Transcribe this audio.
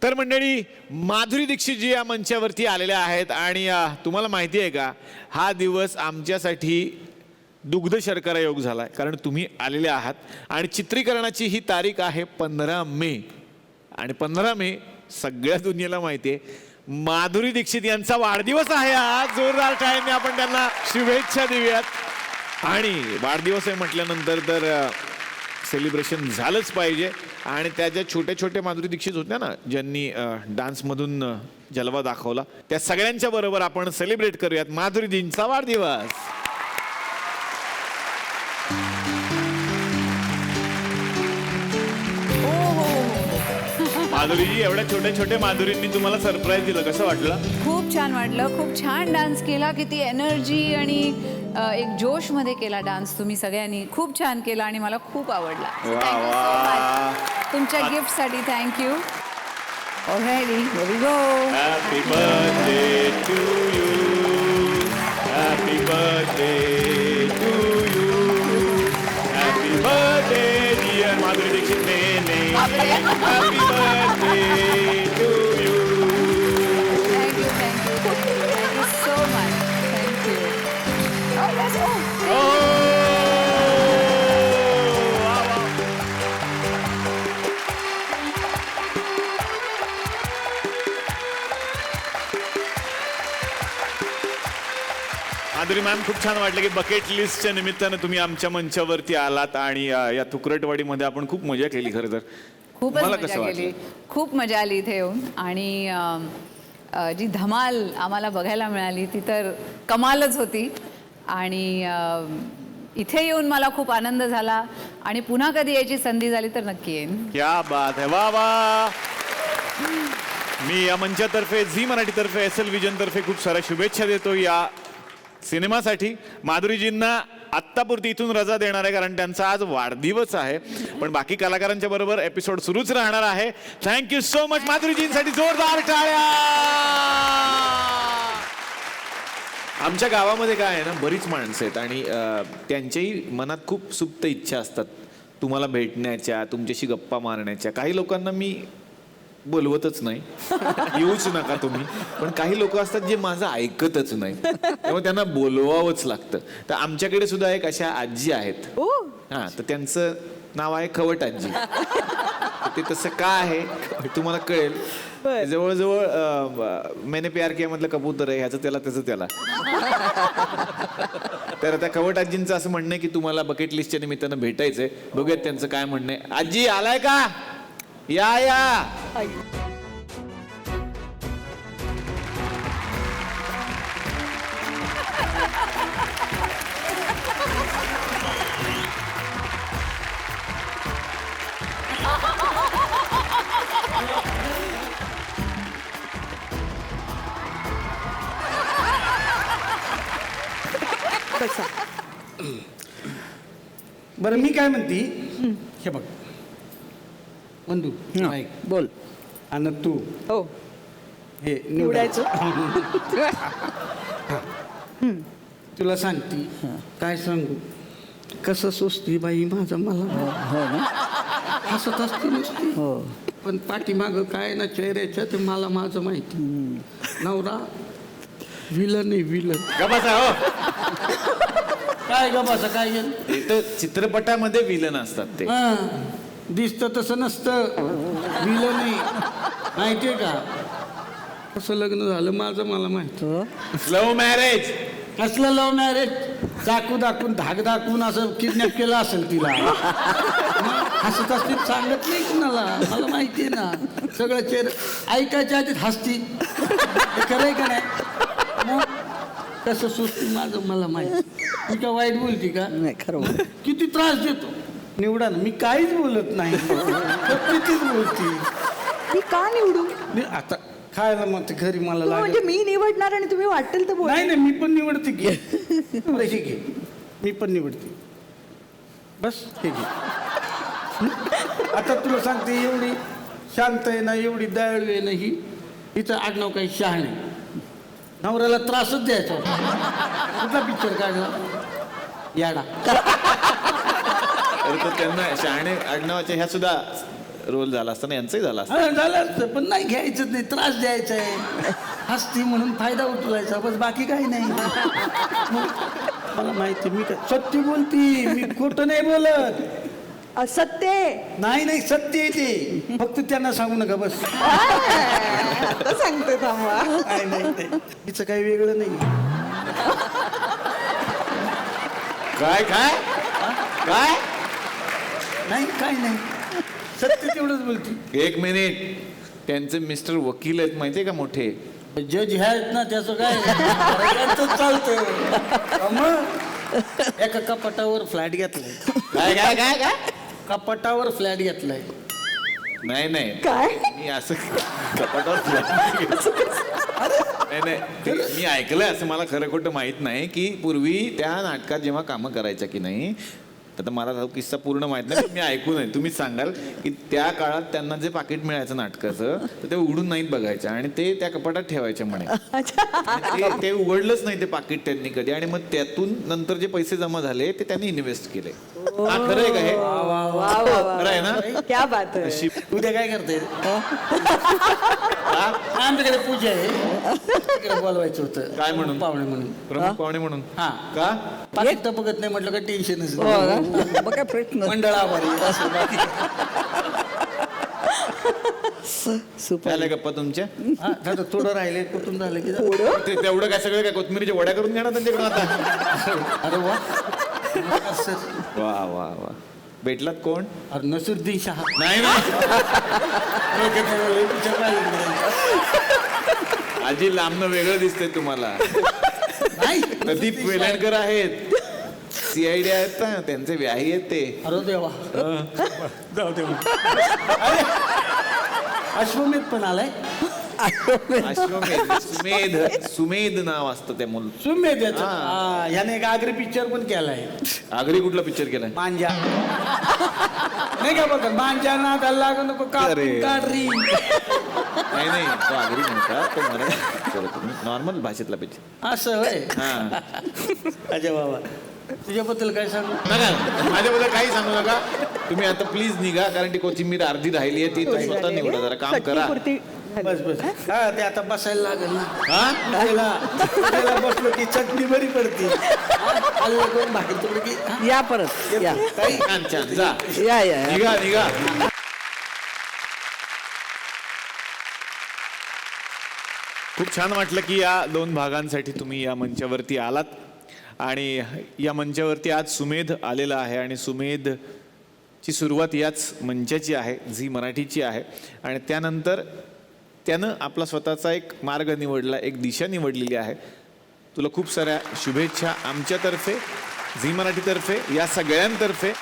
तर मंडळी, माधुरी दीक्षित जी या मंचावरती आलेल्या आहेत आणि तुम्हाला माहिती आहे का, हा दिवस आमच्यासाठी दुग्ध शर्करा योग झालाय, कारण तुम्ही आलेले आहात. आणि चित्रीकरणाची ही तारीख आहे 15 मे, आणि 15 मे सगळ्या दुनियेला माहिती आहे माधुरी दीक्षित यांचा वाढदिवस आहे. आज जोरदार टाळ्यांनी आपण त्यांना शुभेच्छा देऊयात. आणि वाढदिवस आहे म्हटल्यानंतर तर सेलिब्रेशन झालंच पाहिजे. आणि त्या ज्या छोट्या छोट्या माधुरी दीक्षित होत्या ना, ज्यांनी डान्समधून जलवा दाखवला, त्या सगळ्यांच्या बरोबर आपण सेलिब्रेट करूयात माधुरीजींचा वाढदिवस. माधुरीजी, एवढ्या छोट्या छोट्या माधुरींनी तुम्हाला सरप्राईज दिलं, कसं वाटलं? खूप छान वाटलं. खूप छान डान्स केला. किती एनर्जी आणि एक जोश मध्ये केला डान्स तुम्ही सगळ्यांनी. खूप छान केला आणि मला खूप आवडला. तुमच्या गिफ्ट साठी thank you. Already here we go. Happy birthday to you, happy birthday to you, happy birthday dear Madhuri Dixit Nene, happy birthday to you. Thank you thank you thank you so much. Thank you. Madhuri ma'am, खूप छान वाटलं की बकेट लिस्टच्या निमित्तानं तुम्ही आमच्या मंचावरती आलात आणि या तुकरटवाडीमध्ये आपण खूप मजा केली. खरं तर खूपच मजा केली. खूप मजा आली इथे येऊन. आणि जी धमाल आम्हाला बघायला मिळाली ती तर कमालच होती. आणि इथे येऊन मला खूप आनंद झाला. आणि पुन्हा कधी यायची संधी झाली तर नक्की येईन. क्या बात है, वा वा. मी या मंचातर्फे, झी मराठीतर्फे, SL विजन तर्फे खूप साऱ्या शुभेच्छा देतो या सिनेमासाठी. माधुरीजींना आत्तापुरती इथून रजा देणार आहे, कारण त्यांचा आज वाढदिवस आहे. पण बाकी कलाकारांच्या बरोबर एपिसोड सुरूच राहणार आहे. थँक्यू सो मच माधुरीजींसाठी जोरदार टाळ्या. आमच्या गावामध्ये काय आहे ना, बरीच माणसं आहेत आणि त्यांच्याही मनात खूप सुप्त इच्छा असतात तुम्हाला भेटण्याच्या, तुमच्याशी गप्पा मारण्याच्या. काही लोकांना मी बोलवतच नाही, येऊच नका तुम्ही. पण काही लोक असतात जे माझं ऐकतच नाही, त्यामुळे त्यांना बोलवावंच लागतं. तर आमच्याकडे सुद्धा एक अशा आजी आहेत. हां, तर त्यांचं नाव आहे खवट आजी. ते तसं का आहे तुम्हाला कळेल. जवळजवळ मैंने प्यार किया मधलं कबूतर आहे, ह्याचं त्याला त्याचं त्याला. तर त्या खवट आजींचं असं म्हणणं आहे की तुम्हाला बकेट लिस्टच्या निमित्तानं भेटायचंय. बघूयात त्यांचं काय म्हणणं आहे. आजी आलाय का? या या. बरं, मी काय म्हणती, हे बघ बंधू, ऐक, बोल. आणि तू हो, हे निवडायचं. तुला सांगती, काय सांगू, कसं सुचती बाई माझं मला. हो ना. हसत असते नुसती, हो. पण पाठीमागं काय ना चेहऱ्याच्या ते मला माझं माहिती. नवरा विलन आहे, विलन. गबासा हो. काय ग बसा, काय गेलं. इथं चित्रपटामध्ये विलन असतात ते. दिसतं तसं नसतं, विलन आहे, माहितीये का. कसं लग्न झालं माझं मला माहिती. Love marriage. कसलं लव्ह मॅरेज. चाकू दाखवून, धाक दाखवून असं किडनॅप केलं असेल तिला. हसत असते, सांगत नाही कुणाला, मला माहिती आहे ना सगळं. ऐकायच्या आधीच हसती. खरंय का नाही. मग कसं सुचती माझं मला माहिती. मी का वाईट बोलती का? नाही, खरं. किती त्रास देतो. निवडा ना, मी काहीच बोलत नाही, कितीच बोलती. मी का निवडू? आता खायला मग घरी मला म्हणजे मी निवडणार आणि तुम्ही वाटेल तर बोल. नाही नाही, मी पण निवडते की. हे घे, मी पण निवडते. बस हे घे. आता तुला सांगते, एवढी शांत आहे ना, एवढी दयाळू आहे ना ही. हिचं आडनाव काही शहाणे. नवऱ्याला त्रासच द्यायचा. कुठला पिक्चर काढला याडा. तर त्यांना शहाणे आडनावाच्या ह्या सुद्धा रोल झाला असता ना यांचाही झाला असता. हा, झालं असतं, पण नाही घ्यायचं नाही, त्रास द्यायचा आहे. हसती म्हणून फायदा उचलायचा, बस बाकी काही नाही. मला माहिती, मी काय सत्य बोलती, मी खोटं नाही बोलत. असत्य नाही नाही, सत्य आहे ते, फक्त त्यांना सांगू नका बस. आता सांगते थांबा. नाही नाही नाही, तिचं काही वेगळं नाही. काय काय काय नाही काय नाही, सत्य तेवढंच बोलती. एक मिनिट, त्यांचे मिस्टर वकील आहेत माहितीये का, मोठे जज ह्या आहेत ना, त्याचं काय त्यांचं चालतं. मग एका कपाटावर फ्लॅट घेतलाय. काय काय काय काय कपाटावर फ्लॅट घेतलाय. नाही नाही, काय मी असं कपाटावर नाही नाही, ते मी ऐकलंय असं, मला खरं खोटं माहित नाही की पूर्वी त्या नाटकात जेव्हा कामं करायच्या की नाही, आता मला तो किस्सा पूर्ण माहित नाही, पण मी ऐकून आहे, तुम्हीच सांगाल की त्या काळात त्यांना जे पाकिट मिळायचं नाटकाचं, तर ते उघडून नाहीत बघायचं आणि ते त्या कपाटात ठेवायचे म्हणे. आणि ते उघडलंच नाही ते पाकिट त्यांनी कधी, आणि मग त्यातून नंतर जे पैसे जमा झाले ते त्यांनी इन्व्हेस्ट केले. हा खरं आहे का हे? वा वा वा. खरं आहे ना? क्या बात है. अशी उद्या काय करते? आमच्याकडे पूजा आहे, तिकडे बोलवायचं होतं. काय म्हणून? पाहुणे म्हणून. प्रमुख पाहुणे म्हणून. हा का? पाकिट तर बघत नाही म्हटलं का टेन्शनच हो नाही. का? मग काय प्रश्न. मंडळ आभारी असं बाकी. सुपर. झाल्या गप्पा तुमच्या? हा, झालं, थोडं राहिले, कुठून झालं की झालं. ते तेवढं काय सगळं काय कोथमिरीच्या वड्या करून घ्या ना त्यांच्याकडून आता. अरे वा. नमस्कार सर. वा वा वा. भेटलात कोण? अरे नसरुद्दीन शहा. नाही ना, आजी लांबनं वेगळं दिसतंय तुम्हाला. नाही प्रदीप वेलणकर आहेत, CID आहेत ना, त्यांचे व्याही आहेत ते. अरे देवा. जाऊ दे मग. अरे, अश्वमेध पण आलाय. अश्वमेध, सुमेध नाव असतं त्या मुलं. सुमेध याचं. हा, याने एक आगरी पिक्चर पण केलाय. आगरी कुठला पिक्चर केलाय? मांजा. नाही का बघ, मांजा ना त्याला लागू नको, अरे. काढरी. नाही नाही, तो आगरी म्हणता, तो मराठी नॉर्मल भाषेतला पिक्चर. असं होय. हा, अजय बाबा, तुझ्याबद्दल काय सांगू? नका माझ्याबद्दल काही सांगू नका तुम्ही. आता प्लीज निघा, कारण ती कोथिंबीर अर्धी राहिली आहे, ती तुम्ही स्वतः निवडा, जरा काम करा. चटणीपुरती बस बस. हा, ते आता बसायला लागेल ना. हा, त्याला बसलो की चटणी बरी पडते. आलं करून भाकरी तुकडे की हा, या परत या काही छान छान, जा या या या. निघा निघा. खूप छान वाटलं की या 2 भागांसाठी तुम्ही या मंचावरती आलात, आणि या मंचावरती आज सुमेध आलेला आहे, आणि सुमेधची सुरुवात याच मंचाची आहे, झी मराठीची आहे, आणि त्यानंतर त्यानं आपला स्वतःचा एक मार्ग निवडला, एक दिशा निवडलेली आहे. तुला खूप साऱ्या शुभेच्छा आमच्यातर्फे, झी मराठीतर्फे, या सगळ्यांतर्फे.